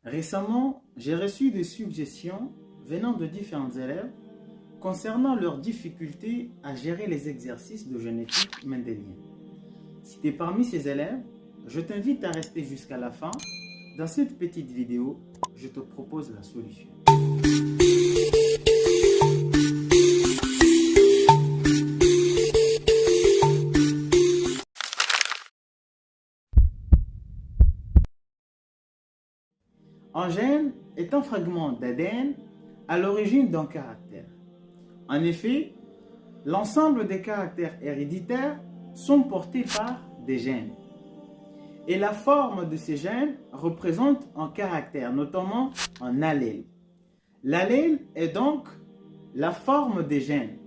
Récemment, j'ai reçu des suggestions venant de différents élèves concernant leurs difficultés à gérer les exercices de génétique mendélienne. Si tu es parmi ces élèves, je t'invite à rester jusqu'à la fin. Dans cette petite vidéo, je te propose la solution. Un gène est un fragment d'ADN à l'origine d'un caractère. En effet, l'ensemble des caractères héréditaires sont portés par des gènes. Et la forme de ces gènes représente un caractère, notamment un allèle. L'allèle est donc la forme des gènes.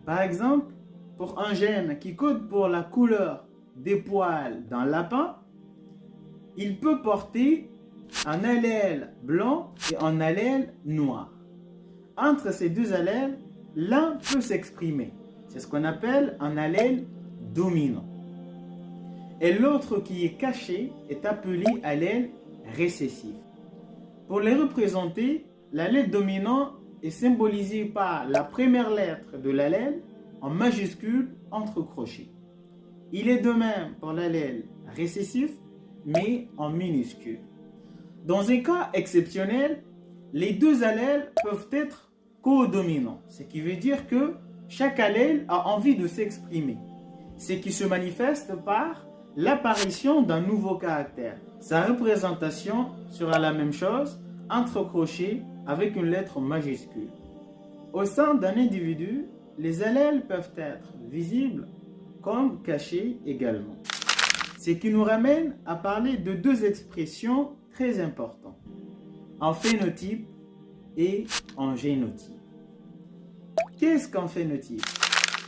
Par exemple, pour un gène qui code pour la couleur des poils d'un lapin, il peut porter un allèle blanc et un allèle noir. Entre ces deux allèles, l'un peut s'exprimer. C'est ce qu'on appelle un allèle dominant. Et l'autre qui est caché est appelé allèle récessif. Pour les représenter, l'allèle dominant est symbolisé par la première lettre de l'allèle en majuscule entre crochets. Il est de même pour l'allèle récessif, mais en minuscule. Dans un cas exceptionnel, les deux allèles peuvent être codominants, ce qui veut dire que chaque allèle a envie de s'exprimer, ce qui se manifeste par l'apparition d'un nouveau caractère. Sa représentation sera la même chose, entre crochets avec une lettre majuscule. Au sein d'un individu, les allèles peuvent être visibles comme cachés également. Ce qui nous ramène à parler de deux expressions très importantes, un phénotype et un génotype. Qu'est-ce qu'un phénotype?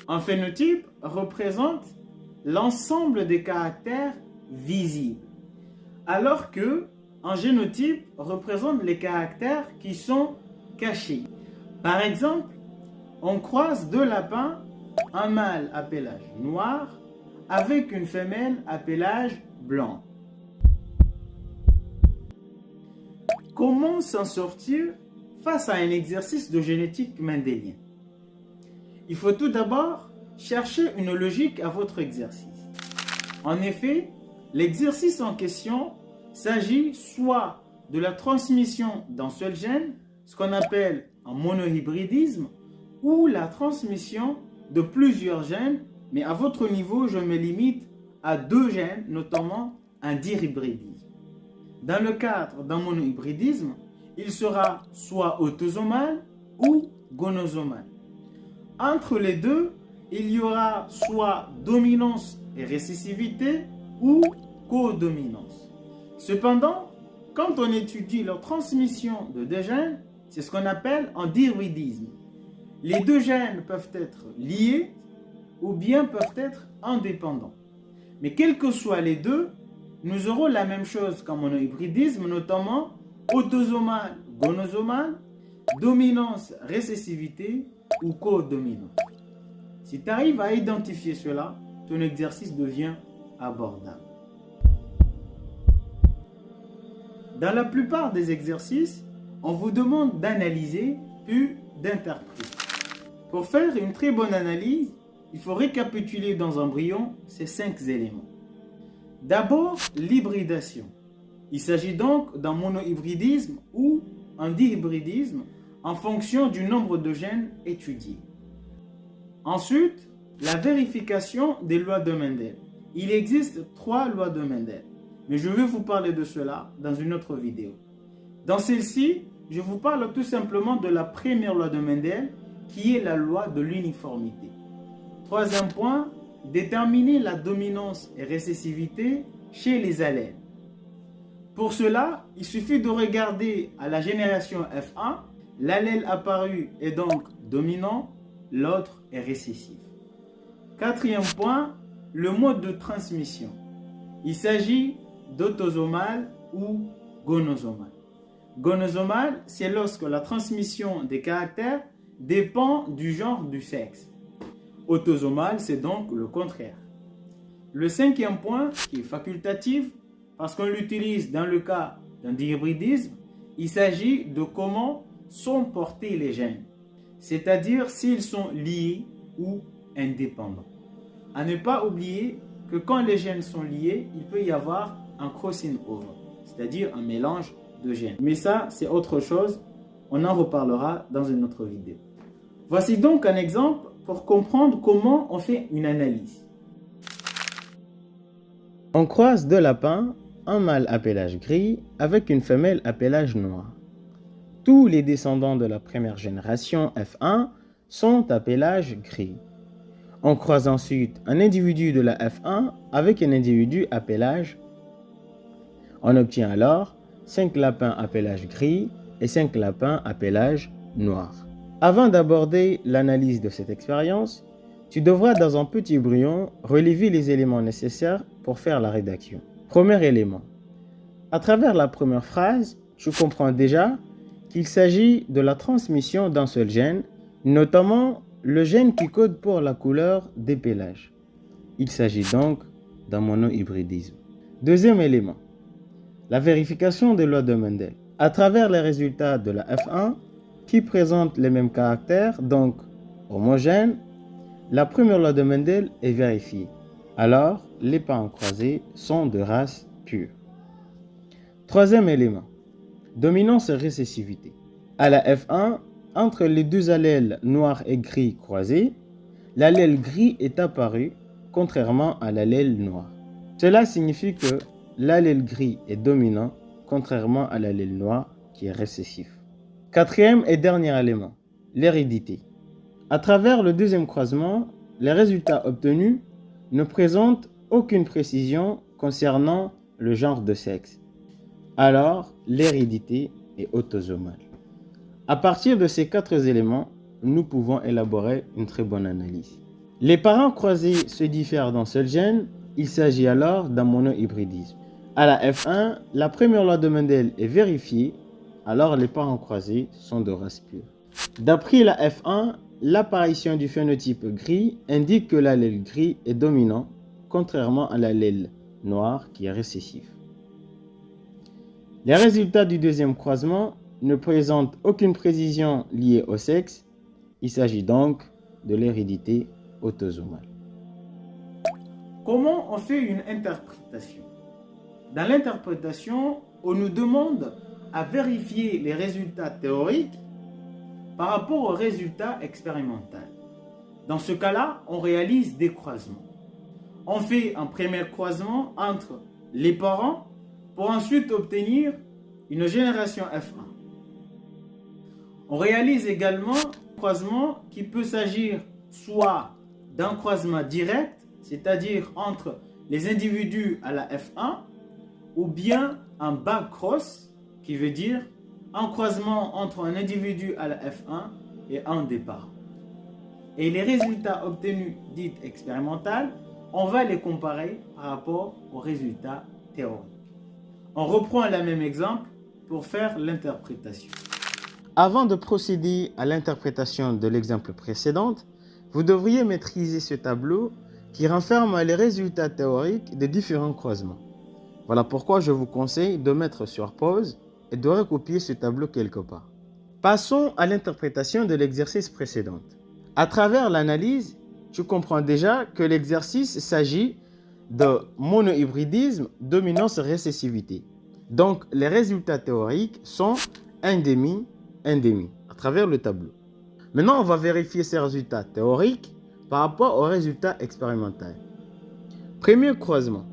Un phénotype représente l'ensemble des caractères visibles, alors que un génotype représente les caractères qui sont cachés. Par exemple, on croise deux lapins, un mâle à pelage noir avec une femelle à pelage blanc. Comment s'en sortir face à un exercice de génétique mendélien? Il faut tout d'abord chercher une logique à votre exercice. En effet, l'exercice en question s'agit soit de la transmission d'un seul gène, ce qu'on appelle un monohybridisme, ou la transmission de plusieurs gènes, mais à votre niveau, je me limite à deux gènes, notamment un dihybridisme. Dans le cadre d'un monohybridisme, il sera soit autosomal ou gonosomal. Entre les deux, il y aura soit dominance et récessivité ou codominance. Cependant, quand on étudie la transmission de deux gènes, c'est ce qu'on appelle un dihybridisme. Les deux gènes peuvent être liés ou bien peuvent être indépendants. Mais quels que soient les deux, nous aurons la même chose qu'en monohybridisme, notamment autosomal, gonosomal, dominance, récessivité ou codominance. Si tu arrives à identifier cela, ton exercice devient abordable. Dans la plupart des exercices, on vous demande d'analyser puis d'interpréter. Pour faire une très bonne analyse, il faut récapituler dans un embryon ces 5 éléments. D'abord, l'hybridation. Il s'agit donc d'un monohybridisme ou un dihybridisme en fonction du nombre de gènes étudiés. Ensuite, la vérification des lois de Mendel. Il existe 3 lois de Mendel, mais je vais vous parler de cela dans une autre vidéo. Dans celle-ci, je vous parle tout simplement de la première loi de Mendel, qui est la loi de l'uniformité. Troisième point, déterminer la dominance et récessivité chez les allèles. Pour cela, il suffit de regarder à la génération F1, l'allèle apparu est donc dominant, l'autre est récessif. Quatrième point, le mode de transmission. Il s'agit d'autosomal ou gonosomal. Gonosomal, c'est lorsque la transmission des caractères dépend du genre du sexe. Autosomal, c'est donc le contraire. Le cinquième point, qui est facultatif, parce qu'on l'utilise dans le cas d'un dihybridisme, il s'agit de comment sont portés les gènes, c'est-à-dire s'ils sont liés ou indépendants. À ne pas oublier que quand les gènes sont liés, il peut y avoir un crossing over, c'est-à-dire un mélange de gènes. Mais ça, c'est autre chose, on en reparlera dans une autre vidéo. Voici donc un exemple pour comprendre comment on fait une analyse. On croise deux lapins, un mâle à pelage gris avec une femelle à pelage noir. Tous les descendants de la première génération F1 sont à pelage gris. On croise ensuite un individu de la F1 avec un individu à pelage. On obtient alors 5 lapins à pelage gris et 5 lapins à pelage noir. Avant d'aborder l'analyse de cette expérience, tu devras dans un petit brouillon relever les éléments nécessaires pour faire la rédaction. Premier élément. À travers la première phrase, tu comprends déjà qu'il s'agit de la transmission d'un seul gène, notamment le gène qui code pour la couleur des pélages. Il s'agit donc d'un monohybridisme. Deuxième élément. La vérification des lois de Mendel. À travers les résultats de la F1, qui présentent les mêmes caractères, donc homogènes, la première loi de Mendel est vérifiée. Alors, les parents croisés sont de race pure. Troisième élément. Dominance et récessivité. À la F1, entre les deux allèles noir et gris croisés, l'allèle gris est apparu, contrairement à l'allèle noir. Cela signifie que l'allèle gris est dominant, contrairement à l'allèle noir qui est récessif. Quatrième et dernier élément, l'hérédité. À travers le deuxième croisement, les résultats obtenus ne présentent aucune précision concernant le genre de sexe. Alors, l'hérédité est autosomale. À partir de ces 4 éléments, nous pouvons élaborer une très bonne analyse. Les parents croisés se diffèrent d'un seul gène, il s'agit alors d'un monohybridisme. À la F1, la première loi de Mendel est vérifiée, alors les parents croisés sont de race pure. D'après la F1, l'apparition du phénotype gris indique que l'allèle gris est dominant, contrairement à l'allèle noir qui est récessif. Les résultats du deuxième croisement ne présentent aucune précision liée au sexe, il s'agit donc de l'hérédité autosomale. Comment on fait une interprétation? Dans l'interprétation, on nous demande à vérifier les résultats théoriques par rapport aux résultats expérimentaux. Dans ce cas-là, on réalise des croisements. On fait un premier croisement entre les parents pour ensuite obtenir une génération F1. On réalise également un croisement qui peut s'agir soit d'un croisement direct, c'est-à-dire entre les individus à la F1, ou bien un back-cross, qui veut dire un croisement entre un individu à la F1 et un des parents. Et les résultats obtenus dits expérimentaux, on va les comparer par rapport aux résultats théoriques. On reprend le même exemple pour faire l'interprétation. Avant de procéder à l'interprétation de l'exemple précédent, vous devriez maîtriser ce tableau qui renferme les résultats théoriques des différents croisements. Voilà pourquoi je vous conseille de mettre sur pause et de recopier ce tableau quelque part. Passons à l'interprétation de l'exercice précédent. À travers l'analyse, tu comprends déjà que l'exercice s'agit de monohybridisme, dominance, récessivité. Donc, les résultats théoriques sont 1,5, 1,5 à travers le tableau. Maintenant, on va vérifier ces résultats théoriques par rapport aux résultats expérimentaux. Premier croisement.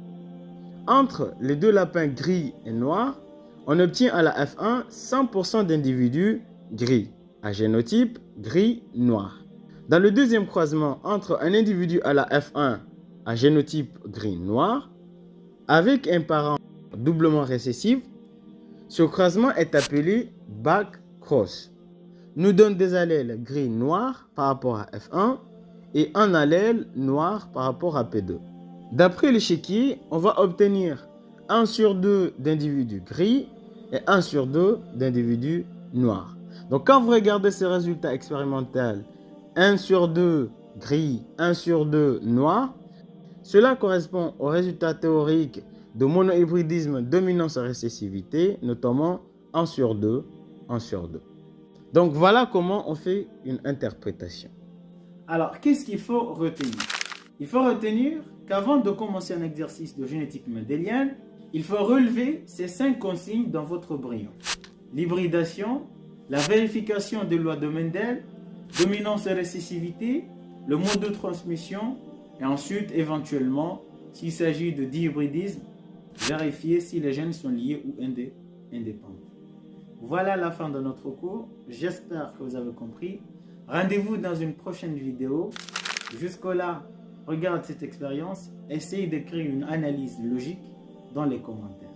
Entre les deux lapins gris et noirs, on obtient à la F1 100% d'individus gris, à génotype gris-noir. Dans le deuxième croisement entre un individu à la F1 à génotype gris-noir, avec un parent doublement récessif, ce croisement est appelé back-cross. Nous donne des allèles gris-noir par rapport à F1 et un allèle noir par rapport à P2. D'après l'échiquier, on va obtenir 1 sur 2 d'individus gris et 1 sur 2 d'individus noirs. Donc quand vous regardez ces résultats expérimentaux, 1 sur 2 gris, 1 sur 2 noir, cela correspond aux résultats théoriques de monohybridisme, dominance et récessivité, notamment 1 sur 2, 1 sur 2. Donc voilà comment on fait une interprétation. Alors, qu'est-ce qu'il faut retenir? Il faut retenir qu'avant de commencer un exercice de génétique mendélienne, il faut relever ces 5 consignes dans votre brouillon. L'hybridation, la vérification des lois de Mendel, dominance et récessivité, le mode de transmission, et ensuite, éventuellement, s'il s'agit de dihybridisme, vérifier si les gènes sont liés ou indépendants. Voilà la fin de notre cours. J'espère que vous avez compris. Rendez-vous dans une prochaine vidéo. Jusque-là, regarde cette expérience. Essaye d'écrire une analyse logique dans les commentaires.